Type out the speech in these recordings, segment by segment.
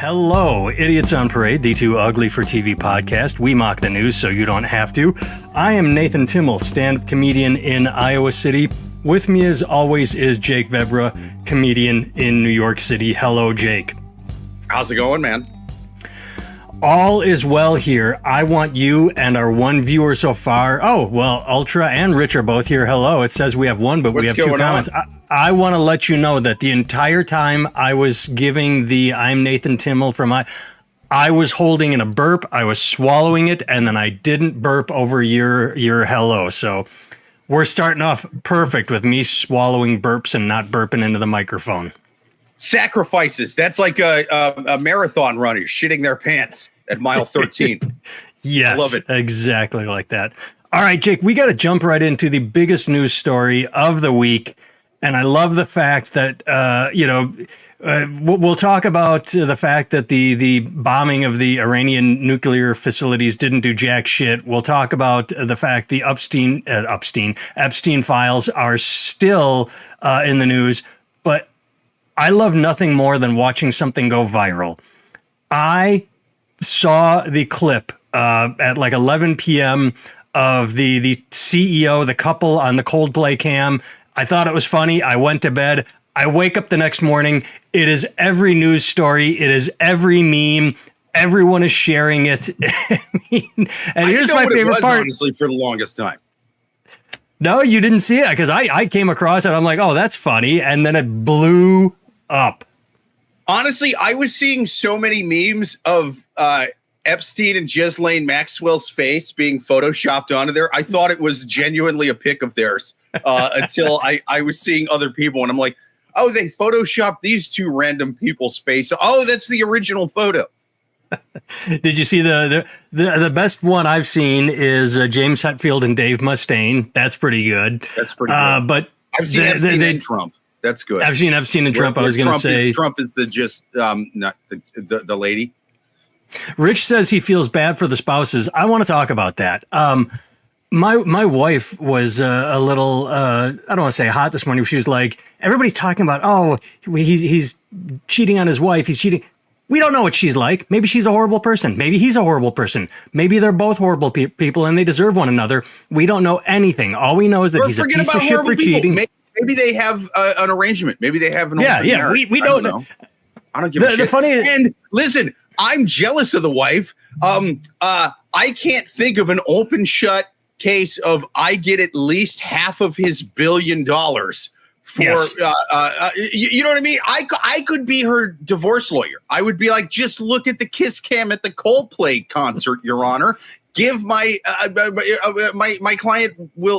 Hello, Idiots on Parade, the Too Ugly for TV podcast. We mock the news so you don't have to. I am Nathan Timmel, stand-up comedian in Iowa City. With me, as always, is Jake Vebra, comedian in New York City. Hello, Jake. How's it going, man? All is well here. I want you and our one viewer so far. Oh, well, Ultra and Rich are both here. Hello. It says we have one, but we have two comments. I want to let you know that the entire time I was giving the I'm Nathan Timmel from I was holding in a burp. I was swallowing it, and then I didn't burp over your hello. So we're starting off perfect with me swallowing burps and not burping into the microphone. Sacrifices. That's like a marathon runner shitting their pants at mile 13. Yes, I love it. Exactly like that. All right, Jake, we got to jump right into the biggest news story of the week. And I love the fact that, we'll talk about the fact that the bombing of the Iranian nuclear facilities didn't do jack shit. We'll talk about the fact the Epstein files are still in the news. But I love nothing more than watching something go viral. I saw the clip at like 11 p.m. of the CEO, the couple on the Coldplay cam. I thought it was funny. I went to bed. I wake up the next morning. It is every news story. It is every meme. Everyone is sharing it. And here's my favorite part. Honestly, for the longest time. No, you didn't see it because I came across it. I'm like, oh, that's funny. And then it blew up. Honestly, I was seeing so many memes of Epstein and Ghislaine Maxwell's face being photoshopped onto there. I thought it was genuinely a pic of theirs until I was seeing other people. And I'm like, oh, they photoshopped these two random people's face. Oh, that's the original photo. Did you see the best one I've seen is James Hetfield and Dave Mustaine. That's pretty good. That's pretty good. But I've seen Epstein and Trump. That's good. I've seen Epstein and Trump. I was going to say Trump is not the lady. Rich says he feels bad for the spouses. I want to talk about that. My wife was a little I don't want to say hot this morning. She was like, everybody's talking about, oh, he's cheating on his wife. He's cheating. We don't know what she's like. Maybe she's a horrible person. Maybe he's a horrible person. Maybe they're both horrible people and they deserve one another. We don't know anything. All we know is that he's a piece of shit for cheating. Maybe they have an arrangement. Maybe they have an marriage. We don't know. I don't give a shit. And listen, I'm jealous of the wife. I can't think of an open shut case of I get at least half of his $1 billion for yes. You know what I mean? I could be her divorce lawyer. I would be like, just look at the kiss cam at the Coldplay concert, Your Honor. Give my client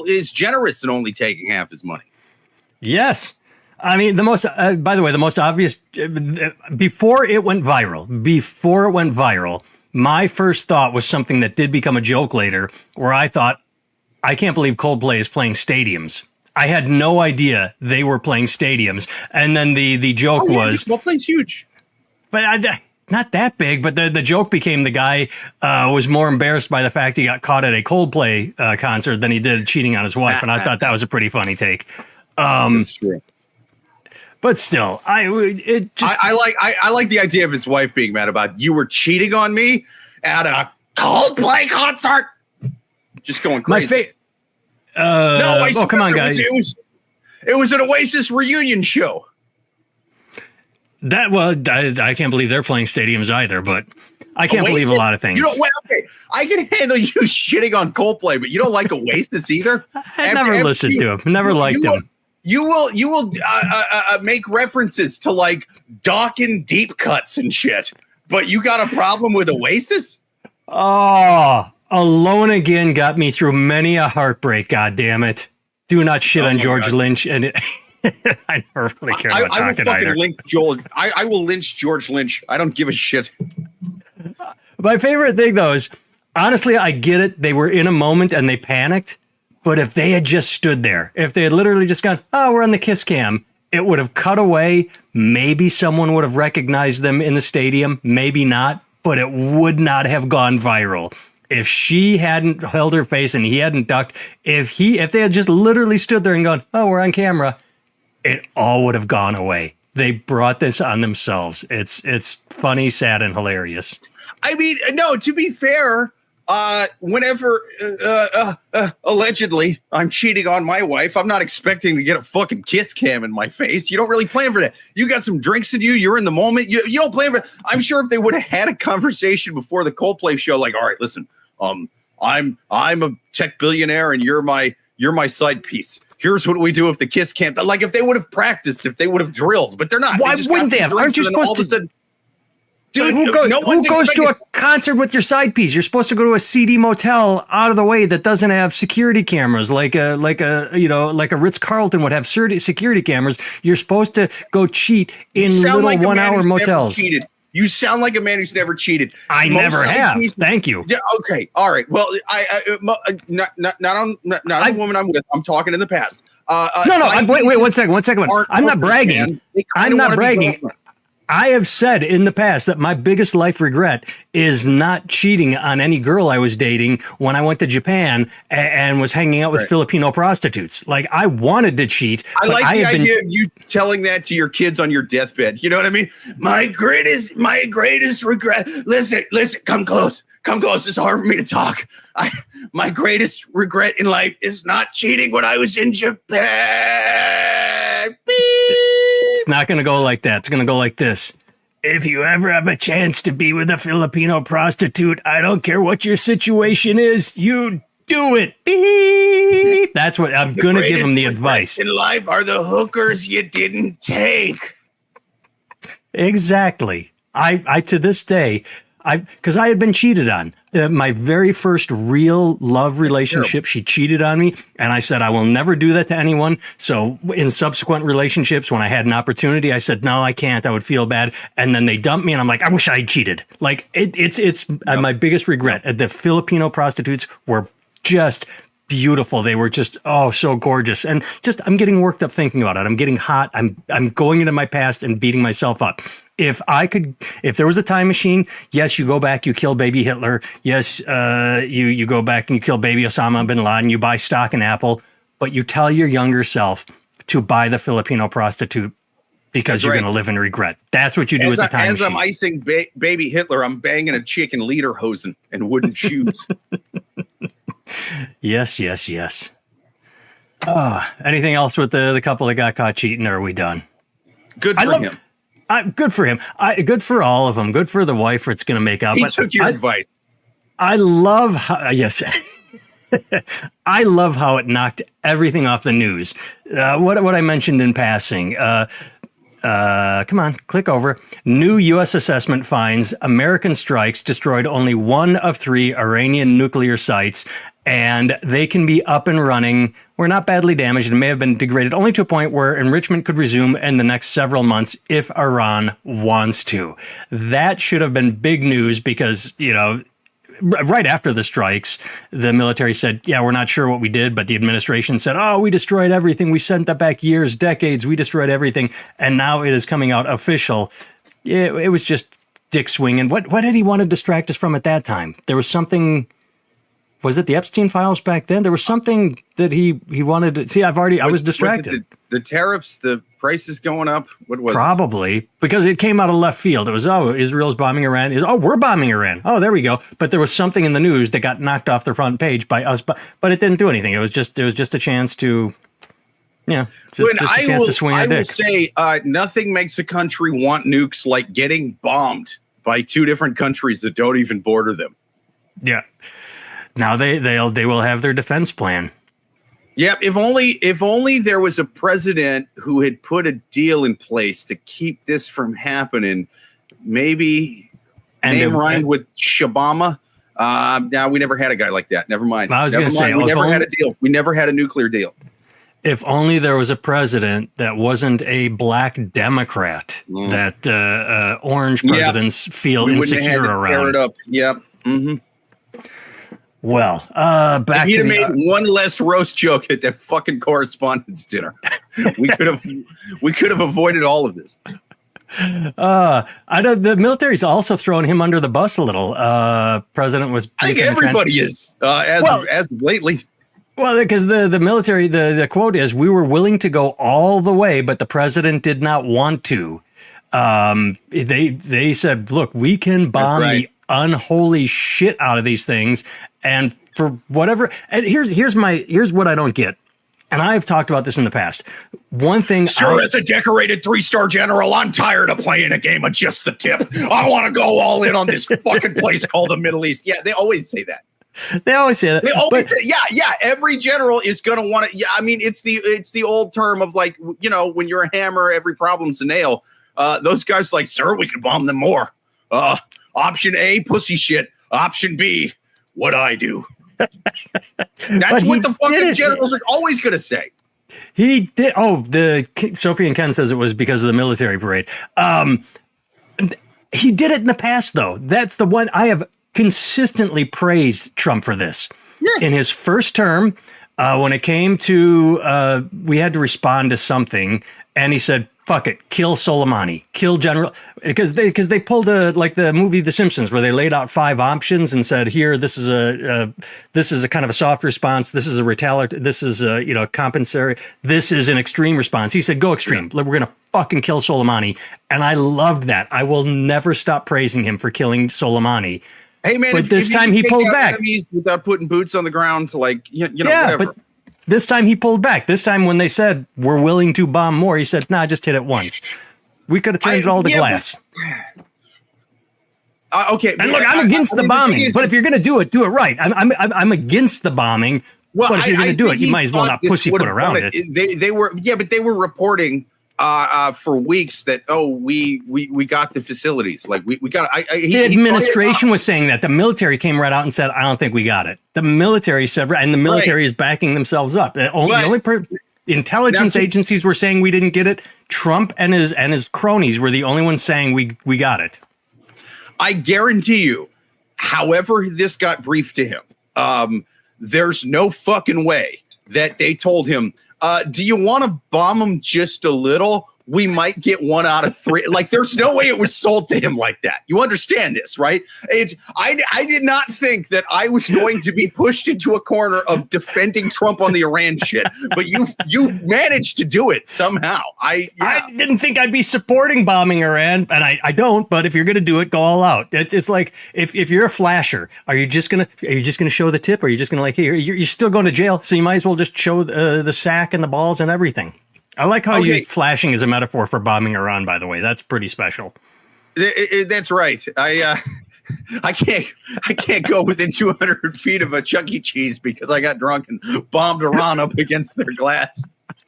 is generous in only taking half his money. Yes. I mean, by the way, the most obvious, before it went viral, my first thought was something that did become a joke later, where I thought, I can't believe Coldplay is playing stadiums. I had no idea they were playing stadiums. And then the joke was... Coldplay's huge. But not that big, but the joke became the guy was more embarrassed by the fact he got caught at a Coldplay concert than he did cheating on his wife. And I thought that was a pretty funny take. That's true. But still, I like the idea of his wife being mad about you were cheating on me at a Coldplay concert. Just going crazy. Come on, guys! It was an Oasis reunion show. I can't believe they're playing stadiums either. But I can't believe a lot of things. Okay, I can handle you shitting on Coldplay, but you don't like Oasis either. I never listened to him. Never liked him. You will make references to like Dawkins deep cuts and shit, but you got a problem with Oasis? Oh, Alone Again got me through many a heartbreak. God damn it! Do not shit on George Lynch, and I never really care about talking either. I will lynch George Lynch. I don't give a shit. My favorite thing though is, honestly, I get it. They were in a moment and they panicked. But if they had just stood there, if they had literally just gone, oh, we're on the kiss cam, it would have cut away. Maybe someone would have recognized them in the stadium. Maybe not, but it would not have gone viral. If she hadn't held her face and he hadn't ducked, if they had just literally stood there and gone, oh, we're on camera, it all would have gone away. They brought this on themselves. It's funny, sad, and hilarious. I mean, no, to be fair, whenever allegedly I'm cheating on my wife, I'm not expecting to get a fucking kiss cam in my face. You don't really plan for that. You got some drinks in you. You're in the moment. You don't plan for it. I'm sure if they would have had a conversation before the Coldplay show, like, all right, listen, I'm a tech billionaire and you're my side piece. Here's what we do if the kiss cam. Like if they would have practiced, if they would have drilled, but they're not. Why wouldn't they have? Aren't you supposed to? Sudden, dude, who goes to a concert with your side piece? You're supposed to go to a seedy motel out of the way that doesn't have security cameras, like a Ritz-Carlton would have security cameras. You're supposed to go cheat in little 1 hour motels. You sound like a man who's never cheated. I never have. Thank you. Yeah, okay. All right. Well, not on a woman I'm with. I'm talking in the past. Wait 1 second. I'm not bragging. I'm not bragging. I have said in the past that my biggest life regret is not cheating on any girl I was dating when I went to Japan and was hanging out with Filipino prostitutes. Like I wanted to cheat. I like the idea of you telling that to your kids on your deathbed. You know what I mean? My greatest regret. Listen, come close. It's hard for me to talk. My greatest regret in life is not cheating when I was in Japan. It's not going to go like that. It's going to go like this. If you ever have a chance to be with a Filipino prostitute, I don't care what your situation is, you do it. Beep. That's what I'm going to give him the advice. In life are the hookers you didn't take. Exactly. I to this day, because I had been cheated on. My very first real love relationship, she cheated on me, and I said I will never do that to anyone. So in subsequent relationships, when I had an opportunity, I said no, I can't. I would feel bad, and then they dumped me, and I'm like, I wish I had cheated. Like it's my biggest regret. The Filipino prostitutes were just beautiful. They were just so gorgeous, and just I'm getting worked up thinking about it. I'm getting hot. I'm going into my past and beating myself up. If there was a time machine, yes, you go back, you kill baby Hitler. Yes, you go back and you kill baby Osama bin Laden. You buy stock in Apple, but you tell your younger self to buy the Filipino prostitute because you're going to live in regret. That's what you do with the time machine. As I'm icing baby Hitler, I'm banging a chick in lederhosen and wooden shoes. Yes. Anything else with the couple that got caught cheating, or are we done? Good for him. Good for him. Good for all of them. Good for the wife. It's going to make out. He took your advice. I love how, yes. I love how it knocked everything off the news. What I mentioned in passing. Come on, click over. New U.S. assessment finds American strikes destroyed only 1 of 3 Iranian nuclear sites, and they can be up and running. We're not badly damaged and may have been degraded only to a point where enrichment could resume in the next several months if Iran wants to. That should have been big news because, right after the strikes, the military said, yeah, we're not sure what we did, but the administration said, we destroyed everything. We sent that back years, decades. We destroyed everything. And now it is coming out official. It was just dick swinging. What did he want to distract us from at that time? There was something. Was it the Epstein files back then? There was something that he wanted to see. I was distracted. The tariffs, the prices going up. What was probably because it came out of left field. It was Israel's bombing Iran. We're bombing Iran. Oh, there we go. But there was something in the news that got knocked off the front page by us. But it didn't do anything. It was just a chance to, a chance to swing a dick. I will say nothing makes a country want nukes like getting bombed by 2 different countries that don't even border them. Yeah. Now they will have their defense plan. Yep. If only there was a president who had put a deal in place to keep this from happening. Maybe name rhymed with Shabama. Now we never had a guy like that. Never mind. I was going to say we never had a deal. We never had a nuclear deal. If only there was a president that wasn't a black Democrat that orange presidents feel insecure around. It up. Yep. Mm-hmm. Well, back if to he'd have made one less roast joke at that fucking correspondence dinner, we could have avoided all of this. The military's also throwing him under the bus a little. President was. I think everybody is as of lately. Well, because the military, the quote is, "We were willing to go all the way, but the president did not want to." They said, "Look, we can bomb the unholy shit out of these things, and for whatever." And here's what I don't get. And I've talked about this in the past. One thing, sir, as a decorated 3-star general, I'm tired of playing a game of just the tip. I want to go all in on this fucking place called the Middle East. Yeah, they always say that. They always say that. They always say, yeah. Every general is going to want to. Yeah, I mean, it's the old term of like, you know, when you're a hammer, every problem's a nail. Those guys like, sir, we could bomb them more. Option A, pussy shit. Option B, what I do. That's what the fucking generals are always going to say. He did. Oh, Sophie and Ken says it was because of the military parade. He did it in the past, though. That's the one I have consistently praised Trump for this. Yeah. In his first term, when it came to, we had to respond to something, and he said, "Fuck it, kill Soleimani, kill General," because they pulled like the movie The Simpsons, where they laid out 5 options and said, "Here, this is a kind of a soft response. This is a retaliatory. This is a compensatory. This is an extreme response." He said, "Go extreme. We're gonna fucking kill Soleimani," and I loved that. I will never stop praising him for killing Soleimani. Hey man, but this time he pulled back without putting boots on the ground to like whatever. But this time he pulled back. This time when they said we're willing to bomb more, he said, "Nah, just hit it once." We could have turned it all to glass. Okay, and look, I'm against the bombing, but if you're going to do it right. I'm against the bombing. Well, but if you're going to do it, you might as well not pussyfoot around it. They were reporting for weeks that we got the facilities, like we got. The administration was saying that. The military came right out and said, "I don't think we got it." The military said, and the military is backing themselves up. The only intelligence agencies were saying we didn't get it. Trump and his cronies were the only ones saying we got it. I guarantee you, however this got briefed to him, there's no fucking way that they told him, "Do you want to bomb them just a little? We might get 1 out of 3. Like, there's no way it was sold to him like that. You understand this, right? I did not think that I was going to be pushed into a corner of defending Trump on the Iran shit, but you managed to do it somehow. I didn't think I'd be supporting bombing Iran, and I don't. But if you're going to do it, go all out. It's like if you're a flasher, are you just gonna show the tip, or are you just gonna like, hey, you're still going to jail, so you might as well just show the sack and the balls and everything. I like how you flashing is a metaphor for bombing Iran, by the way. That's pretty special. That's right. I can't go within 200 feet of a Chuck E. Cheese because I got drunk and bombed Iran up against their glass.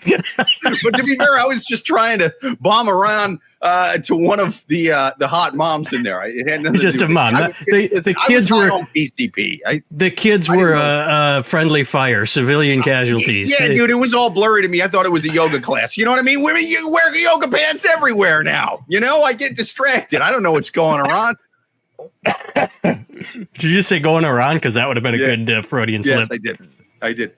But to be fair, I was just trying to bomb Iran to one of the hot moms in there. It had nothing just to do a mom. The kids were on PCP. The kids were friendly fire, civilian casualties. Yeah, dude, it was all blurry to me. I thought it was a yoga class. You know what I mean? Women, you wear yoga pants everywhere now. You know, I get distracted. I don't know what's going on. Did you just say going around? Because that would have been a good Freudian slip. Yes, I did.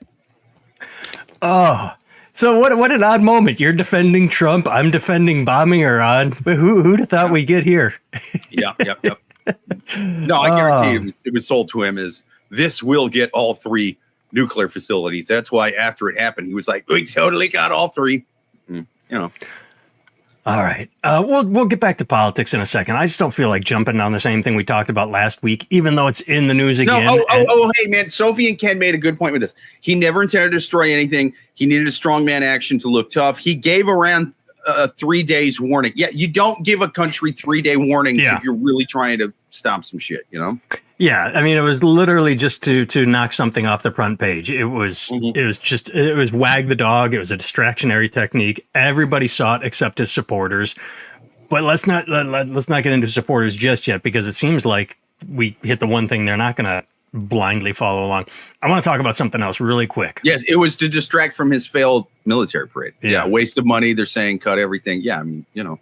Oh. So what an odd moment. You're defending Trump. I'm defending bombing Iran. Who'd have thought we'd get here? Yep. No, I guarantee it was sold to him as this will get all 3 nuclear facilities. That's why after it happened, he was like, "We totally got all 3." You know. All right. We'll get back to politics in a second. I just don't feel like jumping on the same thing we talked about last week, even though it's in the news again. No, hey, man. Sophie and Ken made a good point with this. He never intended to destroy anything. He needed a strongman action to look tough. He gave around 3 days warning. Yeah, you don't give a country 3-day warnings if you're really trying to stop some shit, you know? Yeah, I mean, it was literally just to knock something off the front page. It was it was wag the dog. It was a distractionary technique. Everybody saw it except his supporters. But let's not get into supporters just yet, because it seems like we hit the one thing they're not going to blindly follow along. I want to talk about something else really quick. Yes, it was to distract from his failed military parade. Yeah, waste of money. They're saying cut everything. Yeah, I mean, you know.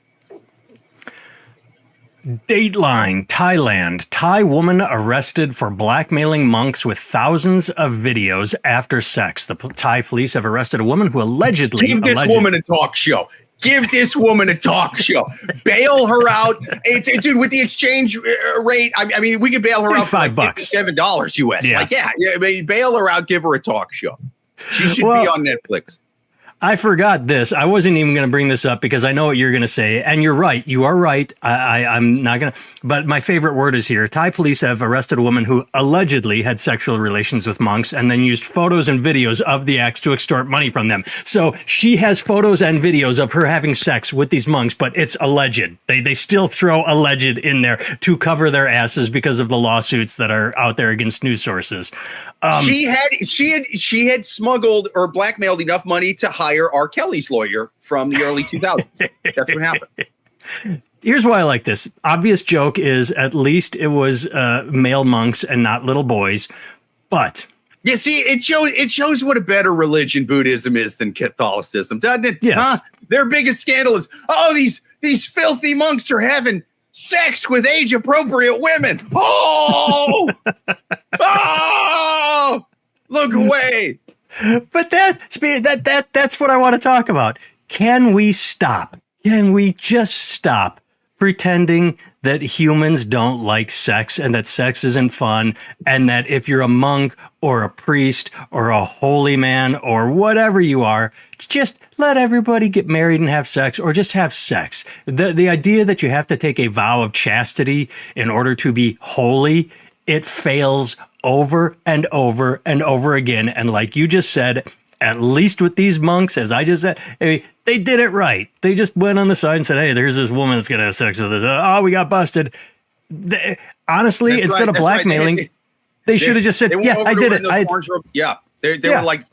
Dateline, Thailand. Thai woman arrested for blackmailing monks with thousands of videos after sex. The Thai police have arrested a woman who allegedly... Give this woman a talk show. Give this woman a talk show. Bail her out. Dude, with the exchange rate, I mean, we could bail her out for like $57 US. Yeah. Like, bail her out, give her a talk show. She should be on Netflix. I forgot this. I wasn't even going to bring this up because I know what you're going to say. And you're right. You are right. I'm not going to. But my favorite word is here. Thai police have arrested a woman who allegedly had sexual relations with monks and then used photos and videos of the acts to extort money from them. So she has photos and videos of her having sex with these monks, but it's alleged. They still throw alleged in there to cover their asses because of the lawsuits that are out there against news sources. She had smuggled or blackmailed enough money to hire R. Kelly's lawyer from the early 2000s. That's what happened. Here's why I like this. Obvious joke is at least it was male monks and not little boys. But yeah, see, it shows what a better religion Buddhism is than Catholicism, doesn't it? Yes. Huh? Their biggest scandal is, these filthy monks are having sex with age-appropriate women. Oh! Oh! Look away. But that's what I want to talk about. Can we stop? Can we just stop pretending that humans don't like sex and that sex isn't fun and that if you're a monk or a priest or a holy man or whatever you are, just let everybody get married and have sex or just have sex. The idea that you have to take a vow of chastity in order to be holy, it fails over and over and over again. And like you just said, at least with these monks, as I just said, I mean, they did it right. They just went on the side and said, hey, there's this woman that's going to have sex with us. Oh, we got busted. Honestly, that's instead right, of blackmailing, right. they should have just said, yeah, I did it. They were like,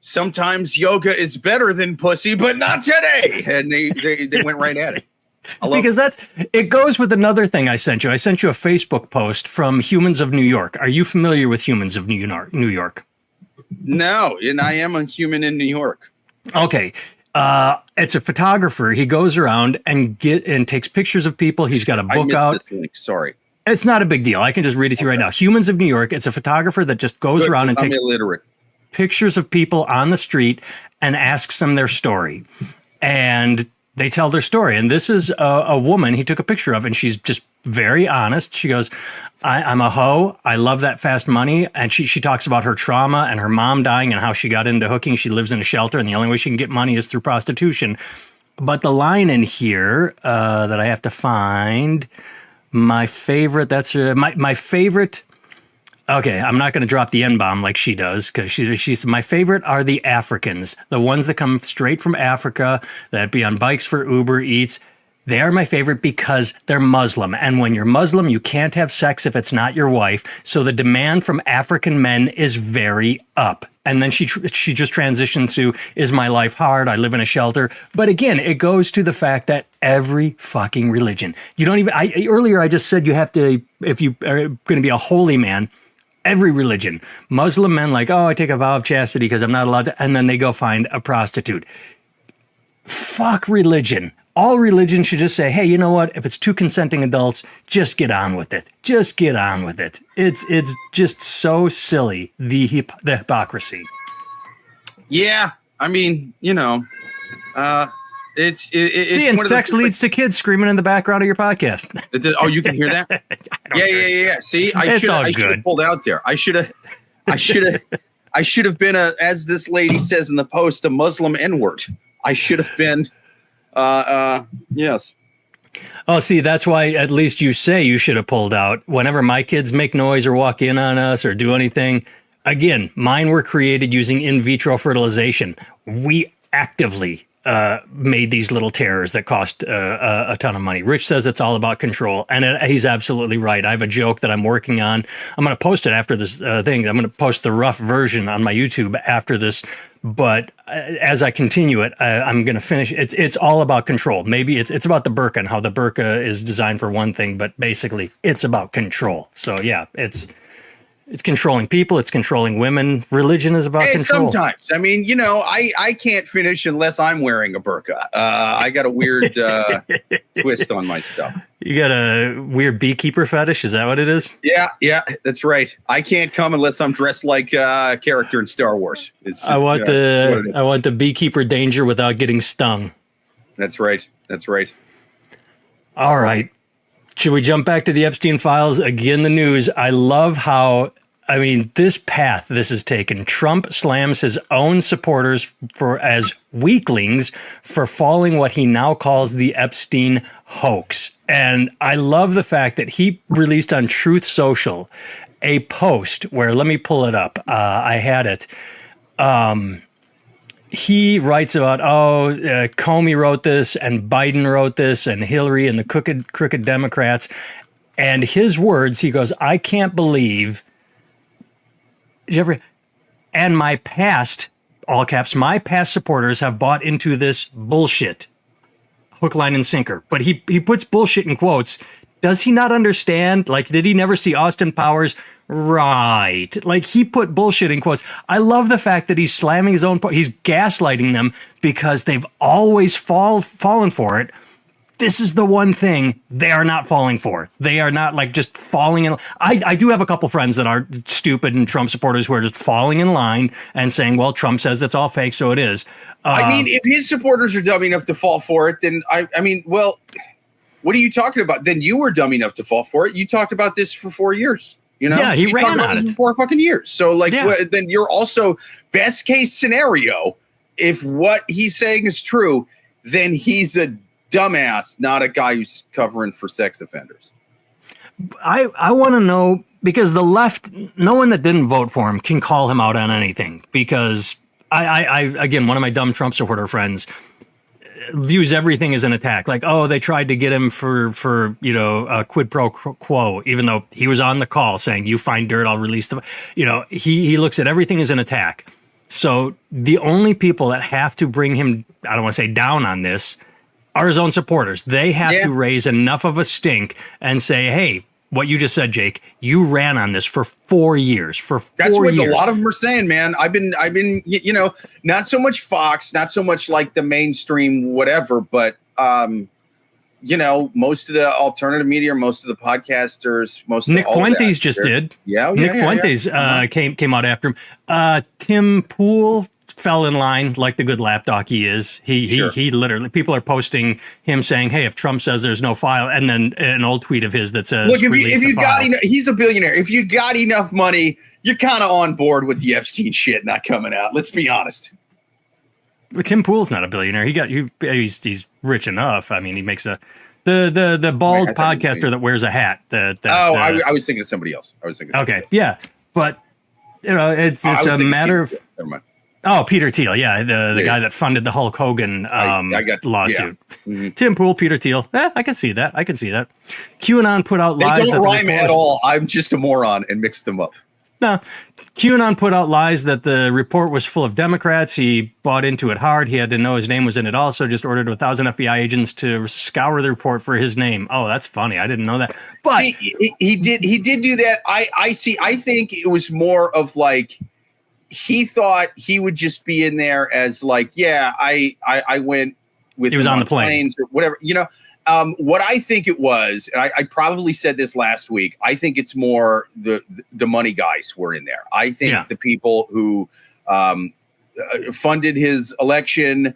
sometimes yoga is better than pussy, but not today. And they went right at it. Because it goes with another thing I sent you. I sent you a Facebook post from Humans of New York. Are you familiar with Humans of New York? No, and I am a human in New York. Okay. It's a photographer. He goes around and takes pictures of people. He's got a book out. This link. Sorry. It's not a big deal. I can just read it to you right now. Humans of New York. It's a photographer that just goes around and takes pictures of people on the street and asks them their story. And they tell their story. And this is a woman he took a picture of, and she's just very honest. She goes, I'm a hoe. I love that fast money. And she talks about her trauma and her mom dying and how she got into hooking. She lives in a shelter, and the only way she can get money is through prostitution. But the line in here that I have to find, my favorite, that's my favorite. Okay, I'm not going to drop the N-bomb like she does, because she's my favorite are the Africans, the ones that come straight from Africa, that be on bikes for Uber Eats. They are my favorite because they're Muslim. And when you're Muslim, you can't have sex if it's not your wife. So the demand from African men is very up. And then she just transitioned to, is my life hard? I live in a shelter. But again, it goes to the fact that every fucking religion, you don't even, earlier I just said you have to, if you are going to be a holy man, every religion, Muslim men like, oh, I take a vow of chastity because I'm not allowed to, and then they go find a prostitute. Fuck religion. All religion should just say, hey, you know what? If it's two consenting adults, just get on with it. Just get on with it. It's just so silly, the hypocrisy. Yeah, I mean, it's See, and sex leads to kids screaming in the background of your podcast. Oh, you can hear that? Yeah. See, I should have pulled out there. I should have been as this lady says in the post, a Muslim N-word. I should have been. Yes. Oh, see, that's why at least you say you should have pulled out. Whenever my kids make noise or walk in on us or do anything, again, mine were created using in vitro fertilization. We actively made these little terrors that cost a ton of money. Rich says it's all about control, and he's absolutely right. I have a joke that I'm working on. I'm going to post it after this thing. I'm going to post the rough version on my YouTube after this. But as I continue it, I'm going to finish. It's all about control. Maybe it's about the burqa and how the burqa is designed for one thing, but basically it's about control. So yeah, it's controlling people. It's controlling women. Religion is about control. Sometimes. I mean, I can't finish unless I'm wearing a burqa. I got a weird twist on my stuff. You got a weird beekeeper fetish? Is that what it is? Yeah, that's right. I can't come unless I'm dressed like a character in Star Wars. It's just, I want the beekeeper danger without getting stung. That's right. All right. Should we jump back to the Epstein files? Again, the news. I love how I mean, this path this has taken. Trump slams his own supporters as weaklings for following what he now calls the Epstein hoax. And I love the fact that he released on Truth Social a post where, let me pull it up. I had it. He writes about, Comey wrote this and Biden wrote this and Hillary and the crooked Democrats. And his words, he goes, I can't believe... And my past, all caps, my past supporters have bought into this bullshit. Hook, line, and sinker. But he puts bullshit in quotes. Does he not understand? Like, did he never see Austin Powers? Right. Like, he put bullshit in quotes. I love the fact that he's slamming his own... He's gaslighting them because they've always fallen for it. This is the one thing they are not falling for. They are not like just falling in. I do have a couple friends that are stupid and Trump supporters who are just falling in line and saying, well, Trump says it's all fake, so it is. I mean, if his supporters are dumb enough to fall for it, then I mean, well, what are you talking about? Then you were dumb enough to fall for it. You talked about this for 4 years. You know, yeah, he ran on it for 4 fucking years. So like, then you're also best case scenario. If what he's saying is true, then he's a dumbass, not a guy who's covering for sex offenders. I want to know, because the left, no one that didn't vote for him can call him out on anything, because I again, one of my dumb Trump supporter friends views everything as an attack. Like, oh, they tried to get him for quid pro quo, even though he was on the call saying, you find dirt, I'll release the, he looks at everything as an attack. So the only people that have to bring him, I don't want to say down on this, are his own supporters. They have to raise enough of a stink and say, hey, what you just said, Jake, you ran on this for 4 years. That's what a lot of them are saying, man. I've been, not so much Fox, not so much like the mainstream, whatever, but, most of the alternative media, most of the podcasters, most of Nick Fuentes just did. Nick Fuentes came out after him. Tim Pool fell in line like the good lapdog he is. He literally, people are posting him saying, hey, if Trump says there's no file, and then an old tweet of his that says, look, if you got enough, he's a billionaire. If you got enough money, you're kind of on board with the Epstein shit not coming out. Let's be honest. But Tim Pool's not a billionaire. He's rich enough. I mean, he makes the bald podcaster that wears a hat. I was thinking of somebody else. Okay. Yeah. But it's a matter of, never mind. Oh, Peter Thiel, the guy that funded the Hulk Hogan lawsuit. Yeah. Mm-hmm. Tim Pool, Peter Thiel. I can see that. QAnon put out lies. They don't rhyme at all. I'm just a moron and mixed them up. No, QAnon put out lies that the report was full of Democrats. He bought into it hard. He had to know his name was in it also. Just ordered 1,000 FBI agents to scour the report for his name. Oh, that's funny. I didn't know that. But he did do that. I see. I think it was more of like, he thought he would just be in there as like, I went with. He was on the planes or whatever, what I think it was, and I probably said this last week. I think it's more the money guys were in there. I think the people who funded his election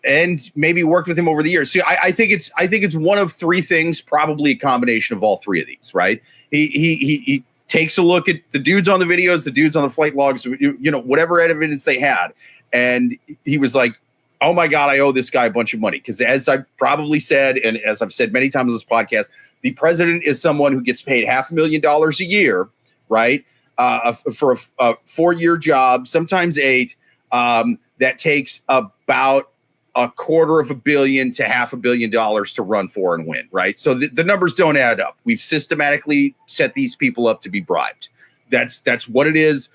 and maybe worked with him over the years. See, I think it's one of three things, probably a combination of all three of these. Right? He takes a look at the dudes on the videos, the dudes on the flight logs, whatever evidence they had. And he was like, oh my God, I owe this guy a bunch of money. Because as I probably said, and as I've said many times on this podcast, the president is someone who gets paid $500,000 a year, right? For a 4-year job, sometimes 8, that takes about $250 million to $500 million to run for and win, right? So the numbers don't add up. We've systematically set these people up to be bribed. That's what it is.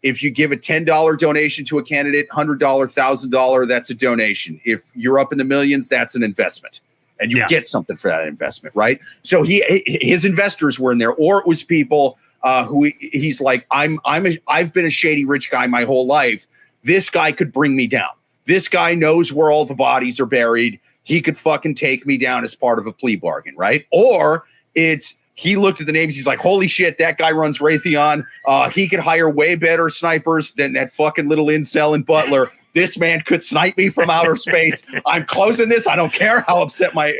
If you give a $10 donation to a candidate, $100, $1,000, that's a donation. If you're up in the millions, that's an investment, and you get something for that investment, right? So his investors were in there, or it was people who he's like, I've been a shady rich guy my whole life. This guy could bring me down. This guy knows where all the bodies are buried. He could fucking take me down as part of a plea bargain, right? Or he looked at the names. He's like, holy shit, that guy runs Raytheon. He could hire way better snipers than that fucking little incel in Butler. This man could snipe me from outer space. I'm closing this. I don't care how upset my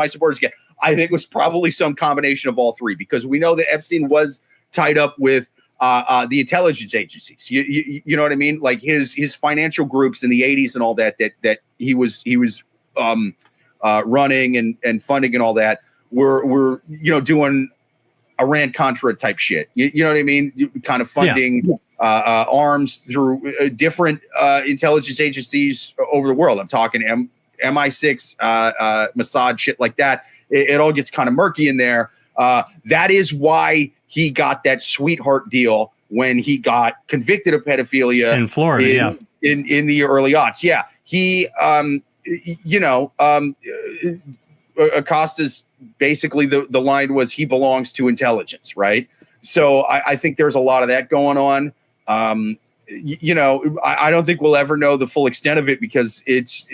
supporters get. I think it was probably some combination of all three, because we know that Epstein was tied up with the intelligence agencies. You know what I mean? Like his financial groups in the 80s and all that he was running and funding and all that were doing Iran Contra type shit. You know what I mean? Kind of funding arms through different intelligence agencies over the world. I'm talking MI6, Mossad, shit like that. It all gets kind of murky in there. That is why he got that sweetheart deal when he got convicted of pedophilia in Florida. In the early aughts. Yeah, he, Acosta's basically the line was he belongs to intelligence, right? So I think there's a lot of that going on. I don't think we'll ever know the full extent of it because it's,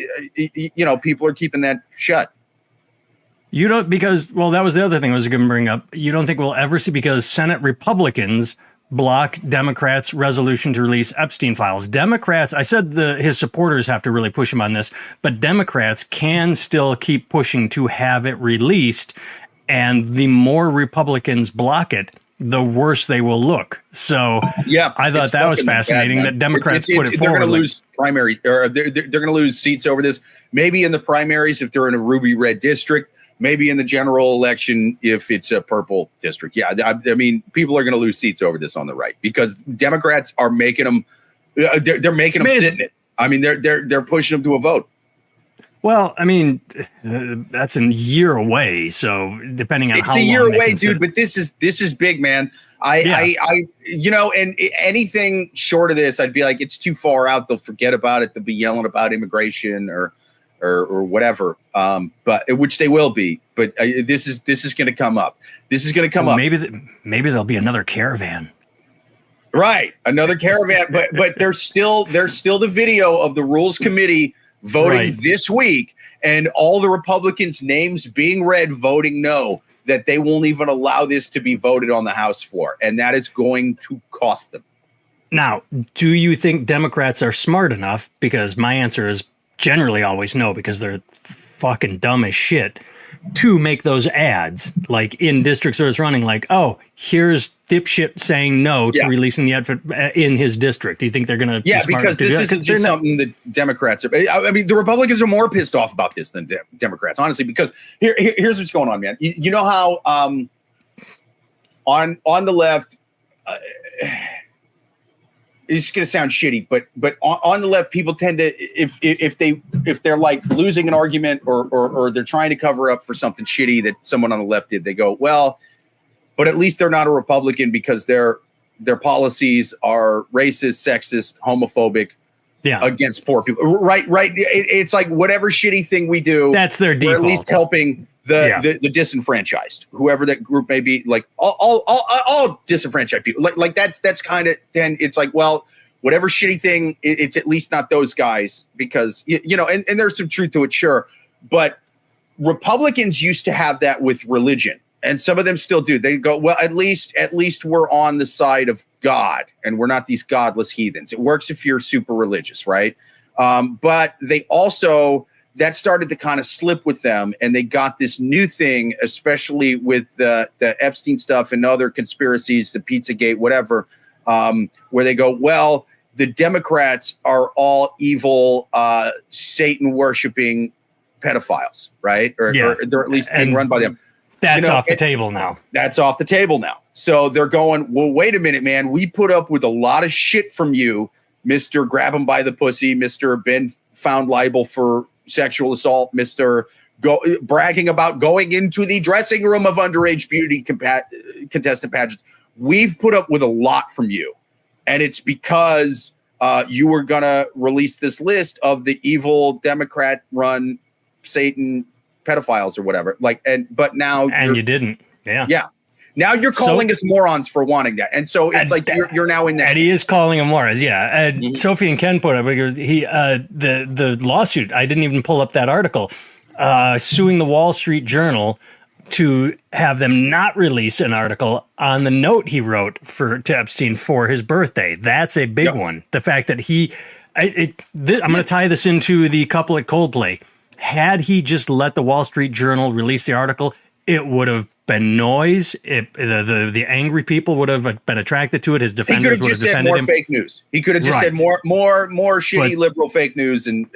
people are keeping that shut. You don't, because, well, that was the other thing I was going to bring up. You don't think we'll ever see, because Senate Republicans block Democrats' resolution to release Epstein files. Democrats, I said his supporters have to really push him on this, but Democrats can still keep pushing to have it released. And the more Republicans block it, the worse they will look. So yeah, I thought that was fascinating that Democrats put it forward. They're going to lose primary, or they're going to lose seats over this. Maybe in the primaries if they're in a ruby red district. Maybe in the general election if it's a purple district. Yeah, I mean, people are going to lose seats over this on the right because Democrats are making them. They're making them sit in it. I mean, they're pushing them to a vote. Well, I mean, that's a year away. So depending on how long, it's a year away, dude. But this is big, man. I and anything short of this, I'd be like, it's too far out. They'll forget about it. They'll be yelling about immigration or whatever. But which they will be. But this is going to come up. This is going to come up. Maybe there'll be another caravan. Right, another caravan. But there's still the video of the Rules Committee voting this week, and all the Republicans' names being read, voting no, that they won't even allow this to be voted on the House floor, and that is going to cost them. Now, do you think Democrats are smart enough? Because my answer is generally always no, because they're fucking dumb as shit, to make those ads like in districts where it's running, like, oh, here's dipshit saying no to releasing the ad in his district. Do you think they're going to? Yeah, because this isn't just something that Democrats are. I mean, the Republicans are more pissed off about this than Democrats, honestly, because here's what's going on, man. You know how on the left, it's going to sound shitty, but on the left, people tend to, if they're like losing an argument or they're trying to cover up for something shitty that someone on the left did, they go, well, but at least they're not a Republican because their policies are racist, sexist, homophobic, against poor people. Right. It's like whatever shitty thing we do, that's their default. We're at least helping the disenfranchised, whoever that group may be, like all disenfranchised people. Like that's kind of, then it's like, well, whatever shitty thing, it's at least not those guys, because and there's some truth to it, sure, but Republicans used to have that with religion, and some of them still do. They go, well, at least we're on the side of God, and we're not these godless heathens. It works if you're super religious, right? But they also, that started to kind of slip with them, and they got this new thing, especially with the Epstein stuff and other conspiracies, the Pizzagate, whatever, where they go, well, the Democrats are all evil, Satan worshiping pedophiles, right? Or they're at least being run by them. That's off the table now. That's off the table now. So they're going, well, wait a minute, man. We put up with a lot of shit from you, Mr. Grab him by the pussy, Mr. been found liable for sexual assault, Mr. Bragging about going into the dressing room of underage beauty contestant pageants. We've put up with a lot from you. And it's because you were going to release this list of the evil Democrat-run Satan pedophiles or whatever. But now you didn't. Yeah. Now you're calling us morons for wanting that, and so it's like you're now in that. And he is calling them morons. Yeah. Sophie and Ken put up the lawsuit. I didn't even pull up that article, suing the Wall Street Journal to have them not release an article on the note he wrote to Epstein for his birthday. That's a big one. The fact that I'm going to tie this into the couple at Coldplay. Had he just let the Wall Street Journal release the article, it would have been noise. The angry people would have been attracted to it. His defenders would have defended him. Fake news. He could have just said more shitty liberal fake news, and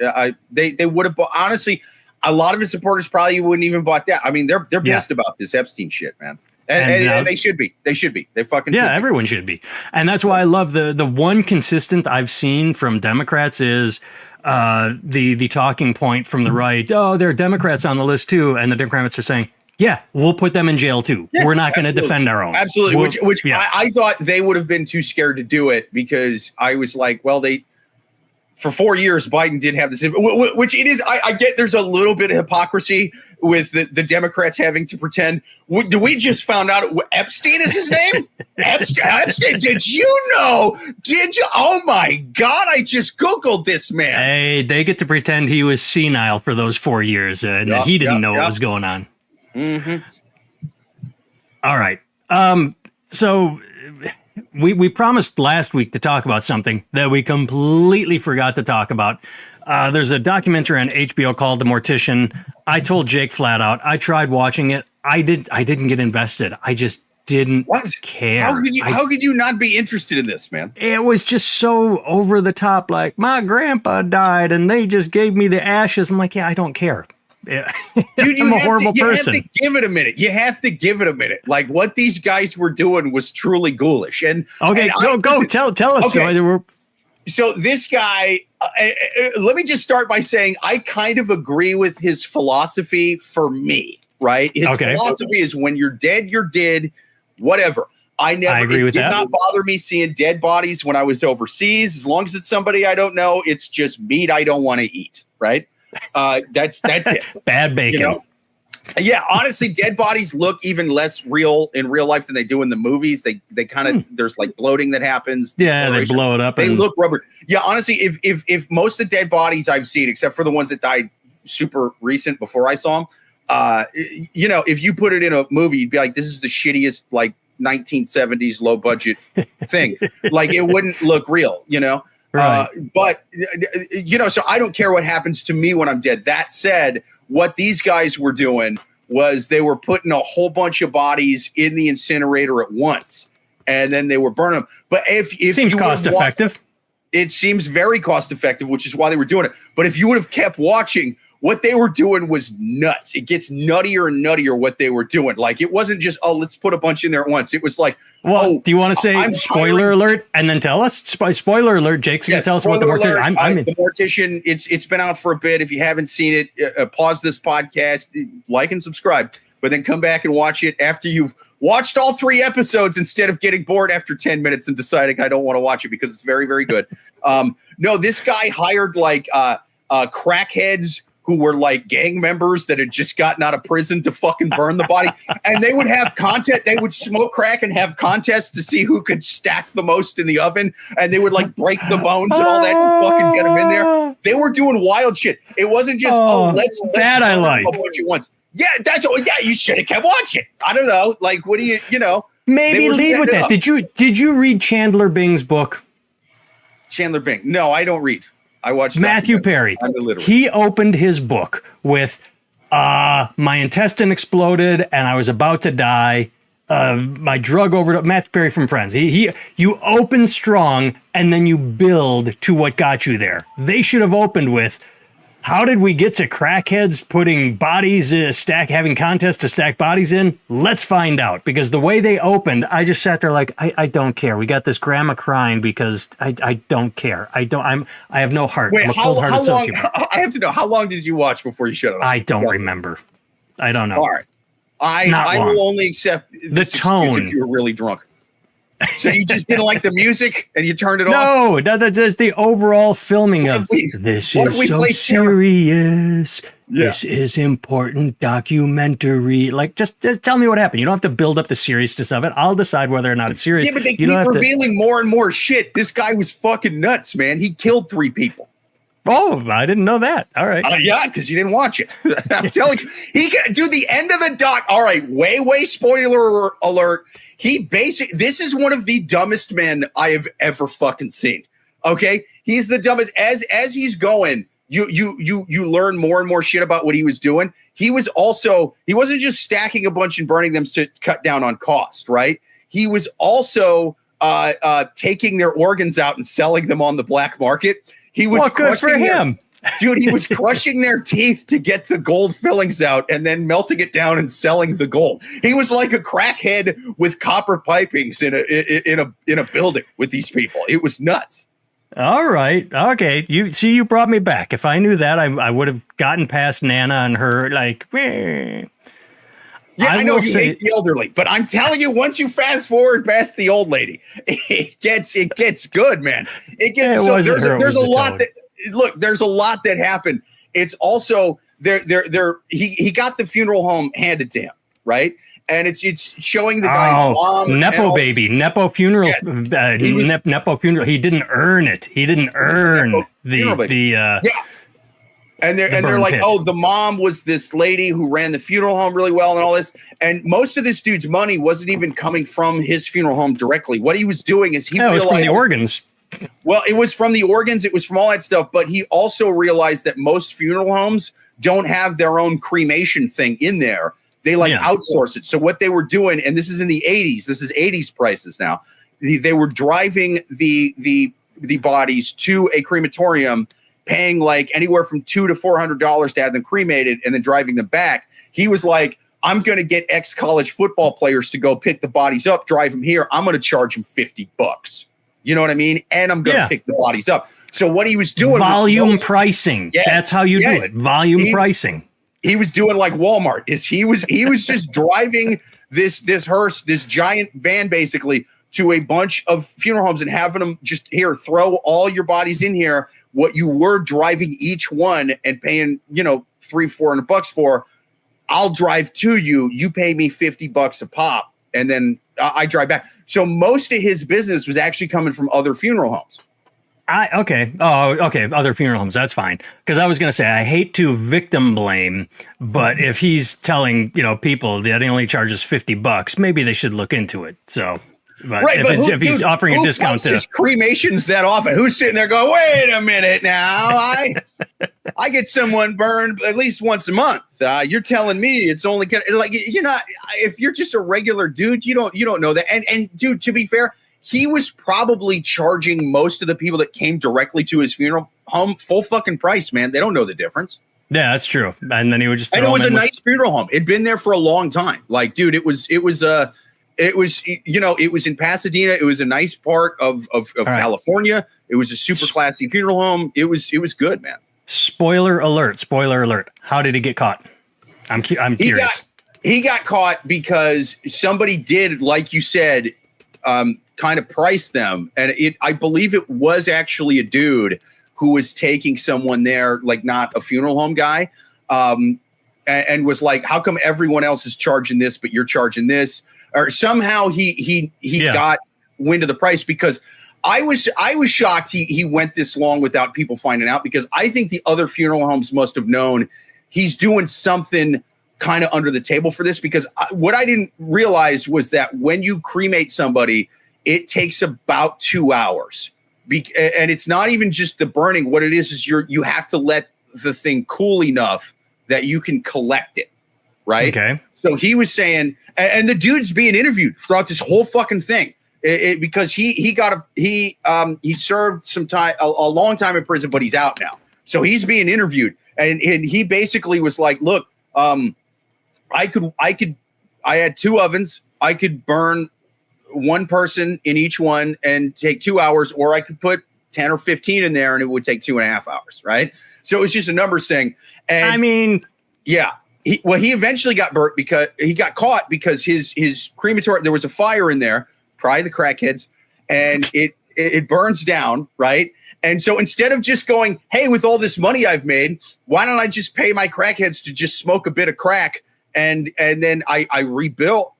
they would have honestly. A lot of his supporters probably wouldn't even bought that. I mean, they're pissed about this Epstein shit, man. And they should be. They should be. They fucking should be. Everyone should be. And that's why I love the one consistent I've seen from Democrats is the talking point from the right. Oh, there are Democrats on the list too, and the Democrats are saying, yeah, we'll put them in jail too. Yeah, we're not going to defend our own. Absolutely. I thought they would have been too scared to do it because I was like, well, for 4 years, Biden did have this, which it is. I get there's a little bit of hypocrisy with the Democrats having to pretend. Do we just found out Epstein is his name? Epstein. Did you know? Did you? Oh, my God. I just Googled this man. Hey, they get to pretend he was senile for those 4 years and that he didn't know what was going on. Mm-hmm. All right. So we promised last week to talk about something that we completely forgot to talk about. There's a documentary on HBO called The Mortician. I told Jake flat out, I tried watching it. I didn't get invested. I just didn't care. How could you not be interested in this, man? It was just so over the top. Like, my grandpa died and they just gave me the ashes. I'm like, yeah, I don't care. Yeah. Dude, I'm a horrible person. You have to give it a minute. You have to give it a minute. Like what these guys were doing was truly ghoulish. And go tell us. Okay. So this guy, let me just start by saying I kind of agree with his philosophy. For me, right? His philosophy is when you're dead, you're dead. Whatever. I agree with that. It did not bother me seeing dead bodies when I was overseas. As long as it's somebody I don't know, it's just meat I don't want to eat. Right. That's it. Bad bacon. You know? Yeah, honestly, dead bodies look even less real in real life than they do in the movies. They kind of there's like bloating that happens. Yeah, they blow it up. They look rubber. Yeah, honestly, if most of the dead bodies I've seen, except for the ones that died super recent before I saw them, if you put it in a movie, you'd be like, this is the shittiest like 1970s low budget thing. Like it wouldn't look real, Right. But so I don't care what happens to me when I'm dead. That said, what these guys were doing was they were putting a whole bunch of bodies in the incinerator at once, and then they were burning them. But if seems cost effective, it seems very cost effective, which is why they were doing it. But if you would have kept watching, what they were doing was nuts. It gets nuttier and nuttier what they were doing. Like it wasn't just, let's put a bunch in there at once. It was like, do you want to say spoiler alert and then tell us? Spoiler alert, Jake's going to tell us about the Mortician. The Mortician, it's been out for a bit. If you haven't seen it, pause this podcast, like and subscribe, but then come back and watch it after you've watched all 3 episodes instead of getting bored after 10 minutes and deciding I don't want to watch it because it's very, very good. No, this guy hired like crackheads who were like gang members that had just gotten out of prison to fucking burn the body. And they would have they would smoke crack and have contests to see who could stack the most in the oven. And they would like break the bones and all that to fucking get them in there. They were doing wild shit. It wasn't just, let's that I like. A bunch at once. Yeah, you should have kept watching. I don't know. Like, what do you Maybe lead with that. Did you read Chandler Bing's book? Chandler Bing. No, I don't read. I watched Matthew Perry. He opened his book with my intestine exploded and I was about to die. My drug overdose. Matthew Perry from Friends. You open strong and then you build to what got you there. They should have opened with, how did we get to crackheads putting bodies having contests to stack bodies in? Let's find out. Because the way they opened, I just sat there like, I don't care. We got this grandma crying because I don't care. I have no heart. Wait, I'm a cold-hearted sociopath. I have to know, how long did you watch before you shut it off? I don't remember. I don't know. All right. I will only accept the tone if you were really drunk. So you just didn't like the music and you turned it off? No, just the overall filming of this is so serious. Yeah. This is important documentary. Like, just tell me what happened. You don't have to build up the seriousness of it. I'll decide whether or not it's serious. Yeah, but they keep revealing more and more shit. This guy was fucking nuts, man. He killed 3 people. Oh, I didn't know that. All right. Yeah, because you didn't watch it. I'm telling you. He can do the end of the doc. All right, way spoiler alert. This is one of the dumbest men I have ever fucking seen. Okay? He's the dumbest. As he's going, you learn more and more shit about what he was doing. He wasn't just stacking a bunch and burning them to cut down on cost, right? He was also taking their organs out and selling them on the black market. He was good for him. Dude, he was crushing their teeth to get the gold fillings out and then melting it down and selling the gold. He was like a crackhead with copper pipings in a building with these people. It was nuts. All right. Okay. You brought me back. If I knew that, I would have gotten past Nana and her like. Yeah, I know you hate the elderly, but I'm telling you, once you fast forward past the old lady, it gets good, man. There's a lot that. Look, there's a lot that happened. It's also he got the funeral home handed to him, right? And it's showing the guy's mom. Nepo baby, Nepo funeral, Nepo funeral. He didn't earn it. He didn't earn the And they're like, oh, the mom was this lady who ran the funeral home really well and all this. And most of this dude's money wasn't even coming from his funeral home directly. What he was doing is he realized it was from the organs. Well, it was from the organs. It was from all that stuff. But he also realized that most funeral homes don't have their own cremation thing in there. They outsource it. So what they were doing, and this is in the 80s, this is 80s prices now. They were driving the bodies to a crematorium, paying like anywhere from $200 to $400 to have them cremated and then driving them back. He was like, I'm going to get ex-college football players to go pick the bodies up, drive them here. I'm going to charge them $50. You know what I mean? And I'm going to pick the bodies up. So what he was doing, volume pricing. Yes, that's how you do it. Volume pricing. He was doing like Walmart. He was just driving this hearse, this giant van, basically, to a bunch of funeral homes and having them just here, throw all your bodies in here. What you were driving each one and paying, $300-400 for, I'll drive to you. You pay me $50 a pop, and then I drive back. So most of his business was actually coming from other funeral homes. Okay. Other funeral homes. That's fine. Because I was going to say, I hate to victim blame, but if he's telling, people that he only charges $50, maybe they should look into it. So, if he's offering a discount to cremations that often, who's sitting there going, wait a minute now, I get someone burned at least once a month. You're telling me it's only if you're just a regular dude, you don't know that. And dude, to be fair, he was probably charging most of the people that came directly to his funeral home full fucking price, man. They don't know the difference. Yeah, that's true. And then he would just. And it was a nice funeral home. It'd been there for a long time. Like, dude, it was in Pasadena. It was a nice part of California. It was a super classy funeral home. It was good, man. Spoiler alert. How did he get caught? I'm curious. He got caught because somebody did, like you said, kind of price them. And I believe it was actually a dude who was taking someone there, like not a funeral home guy, and was like, how come everyone else is charging this, but you're charging this? Or somehow he got wind of the price, because I was shocked he went this long without people finding out, because I think the other funeral homes must have known he's doing something kind of under the table for this, because what I didn't realize was that when you cremate somebody, it takes about 2 hours. And it's not even just the burning. What it is you have to let the thing cool enough that you can collect it, right? Okay. So he was saying, and the dude's being interviewed throughout this whole fucking thing, because he served some time, a long time in prison, but he's out now. So he's being interviewed, and he basically was like, look, I had 2 ovens. I could burn one person in each one and take 2 hours, or I could put 10 or 15 in there and it would take 2.5 hours. Right. So it was just a numbers thing. And I mean, yeah, he eventually got burnt because he got caught because his crematory, there was a fire in there, probably the crackheads, and it burns down. Right. And so instead of just going, hey, with all this money I've made, why don't I just pay my crackheads to just smoke a bit of crack? And then I rebuild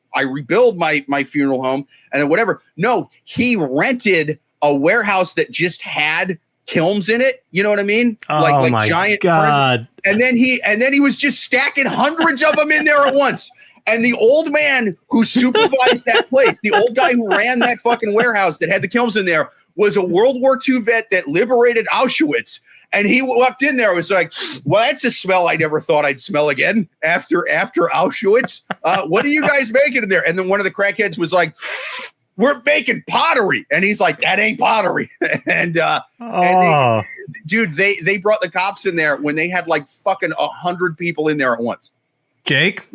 my funeral home and then whatever. No, he rented a warehouse that just had kilns in it. You know what I mean? Like my giant. God. And then he was just stacking hundreds of them in there at once. And the old man who supervised that place, the old guy who ran that fucking warehouse that had the kilns in there, was a World War II vet that liberated Auschwitz. And he walked in there and was like, well, that's a smell I never thought I'd smell again after Auschwitz. What are you guys making in there? And then one of the crackheads was like, we're making pottery. And he's like, that ain't pottery. and they brought the cops in there when they had like fucking 100 people in there at once. Jake?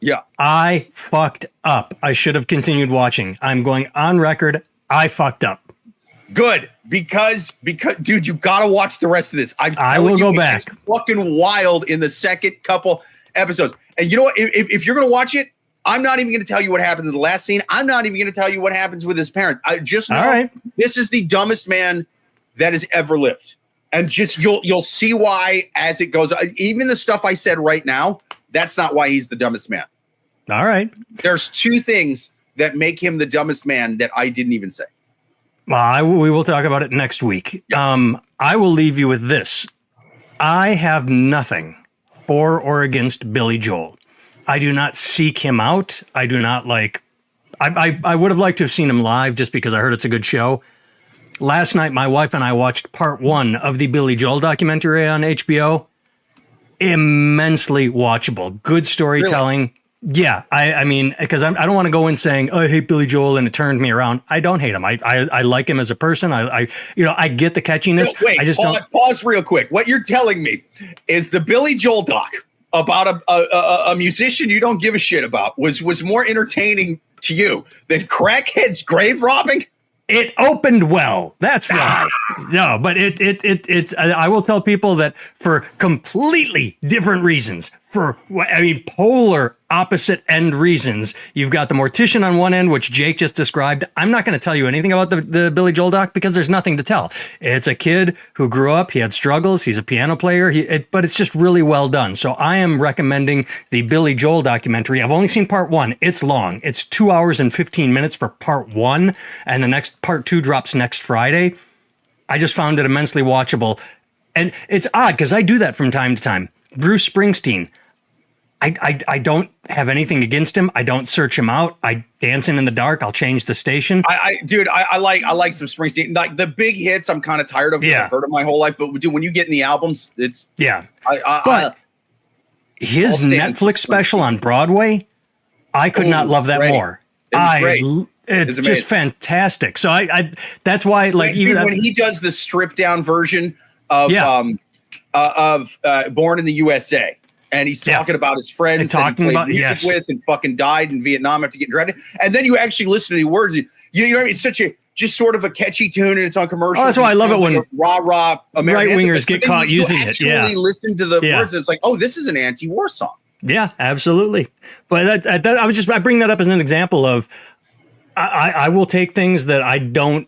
Yeah. I fucked up. I should have continued watching. I'm going on record. I fucked up. Good. Because dude, you got to watch the rest of this. I will go back. It's fucking wild in the second couple episodes. And you know what? If you're going to watch it, I'm not even going to tell you what happens in the last scene. I'm not even going to tell you what happens with his parents. I just know This is the dumbest man that has ever lived. And just you'll see why as it goes. Even the stuff I said right now, that's not why he's the dumbest man. All right. There's two things that make him the dumbest man that I didn't even say. Well, we will talk about it next week. I will leave you with this. I have nothing for or against Billy Joel. I do not seek him out. I do not like. I would have liked to have seen him live just because I heard it's a good show. Last night, my wife and I watched part 1 of the Billy Joel documentary on HBO. Immensely watchable. Good storytelling. Really? Yeah, I mean, because I don't want to go in saying, oh, I hate Billy Joel and it turned me around. I don't hate him. I like him as a person. I get the catchiness. No, wait, I just pause real quick. What you're telling me is the Billy Joel doc about a musician you don't give a shit about was more entertaining to you than crackheads grave robbing? It opened well. That's why. No, but I will tell people that for completely different reasons, polar opposite end reasons. You've got the Mortician on one end, which Jake just described. I'm not going to tell you anything about the Billy Joel doc because there's nothing to tell. It's a kid who grew up. He had struggles. He's a piano player. But it's just really well done. So I am recommending the Billy Joel documentary. I've only seen part 1. It's long. It's 2 hours and 15 minutes for part 1. And the next part 2 drops next Friday. I just found it immensely watchable. And it's odd because I do that from time to time. Bruce Springsteen. I don't have anything against him. I don't search him out. I dancing in the dark. I'll change the station. I like some Springsteen. Like the big hits, I'm kind of tired of. I've heard of my whole life. But dude, when you get in the albums, it's But his Netflix special on Broadway, I could not love that more. It's just fantastic. So I that's why when he does the stripped down version of Born in the USA. And he's talking about his friends that he played music with and fucking died in Vietnam after getting drafted. And then you actually listen to the words. You know what I mean? It's such a just sort of a catchy tune, and it's on commercials. Oh, that's why I love it when rah American right-wingers get caught using it. Actually listen to the words. And it's like, oh, this is an anti-war song. Yeah, absolutely. But I bring that up as an example of I will take things that I don't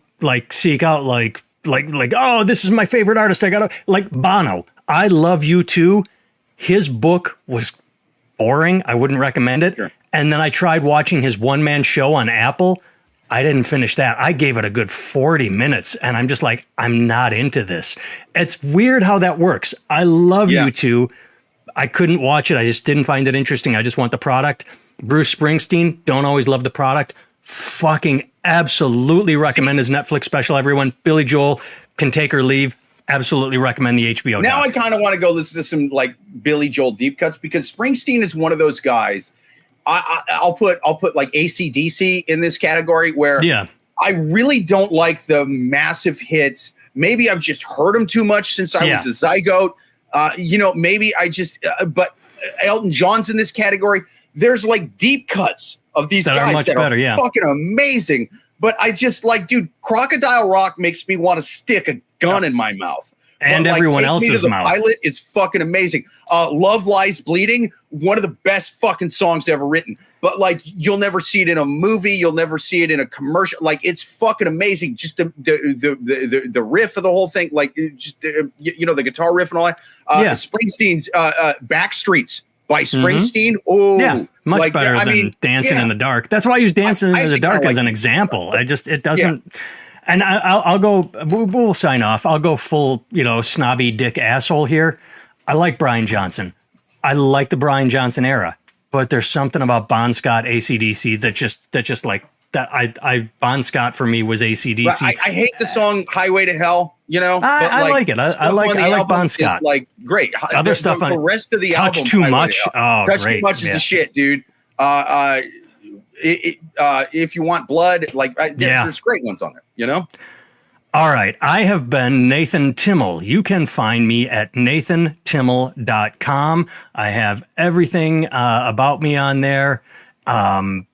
seek out like oh, this is my favorite artist. I gotta like Bono. I love U2. His book was boring. I wouldn't recommend it. Sure. And then I tried watching his one-man show on Apple. I didn't finish that. I gave it a good 40 minutes, and I'm just like, I'm not into this. It's weird how that works. I love U2. I couldn't watch it. I just didn't find it interesting. I just want the product. Bruce Springsteen, don't always love the product. Fucking absolutely recommend his Netflix special, everyone. Billy Joel can take or leave. Absolutely recommend the HBO. Now I kind of want to go listen to some Billy Joel deep cuts because Springsteen is one of those guys. I'll put like AC/DC in this category where I really don't like the massive hits. Maybe I've just heard them too much since I was a zygote. Maybe I just. But Elton John's in this category. There's deep cuts of these guys that are fucking amazing. But I just dude, Crocodile Rock makes me want to stick a gun in my mouth. And everyone else's mouth. Pilot is fucking amazing. Love Lies Bleeding, one of the best fucking songs ever written. But you'll never see it in a movie. You'll never see it in a commercial. It's fucking amazing. Just the riff of the whole thing. The guitar riff and all that. Springsteen's Backstreets by Springsteen. Oh, yeah, much better than Dancing in the Dark. That's why I use Dancing in the Dark as an example. It doesn't. Yeah. And I'll go. We'll sign off. I'll go full, snobby dick asshole here. I like Brian Johnson. I like the Brian Johnson era. but there's something about Bon Scott AC/DC that just like that. Bon Scott for me was AC/DC. I hate the song Highway to Hell, I like it. I like Bon Scott. Like great. Other stuff on the rest of the Touch album. Too Much. Oh, Touch great. Too Much is the shit, dude. If you want blood, there's great ones on there, All right. I have been Nathan Timmel. You can find me at nathantimmel.com. I have everything about me on there.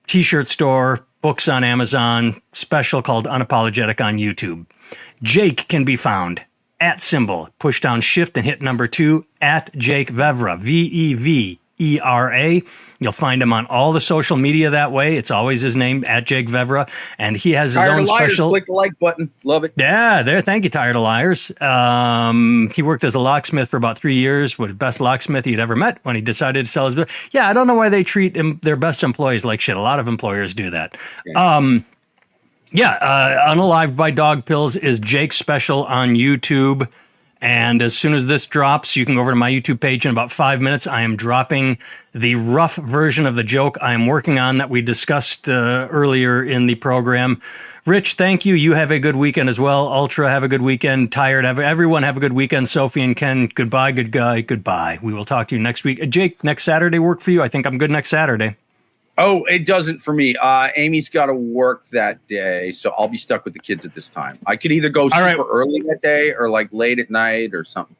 T-shirt store, books on Amazon, special called Unapologetic on YouTube. Jake can be found at symbol, push down shift and hit number 2 at Jake Vevra, Vevera. You'll find him on all the social media that way. It's always his name, at Jake Vevra. And he has his own special. Click the like button. Love it. Yeah, there. Thank you, Tired of Liars. He worked as a locksmith for about 3 years, was the best locksmith he'd ever met when he decided to sell his business. Yeah, I don't know why they treat their best employees like shit. A lot of employers do that. Unalived by Dog Pills is Jake's special on YouTube. And as soon as this drops, you can go over to my YouTube page in about 5 minutes. I am dropping the rough version of the joke I am working on that we discussed earlier in the program. Rich, thank you. You have a good weekend as well. Ultra, have a good weekend. Tired, everyone have a good weekend. Sophie and Ken, goodbye, good guy, goodbye. We will talk to you next week. Jake, next Saturday work for you? I think I'm good next Saturday. Oh, it doesn't for me. Amy's got to work that day, so I'll be stuck with the kids at this time. I could either go super early that day or like late at night or something.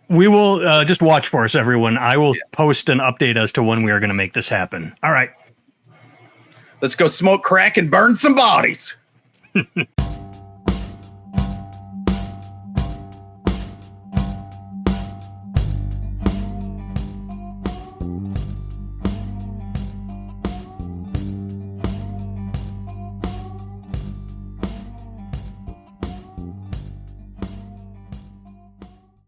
We will just watch for us, everyone. I will post an update as to when we are going to make this happen. All right. Let's go smoke crack and burn some bodies.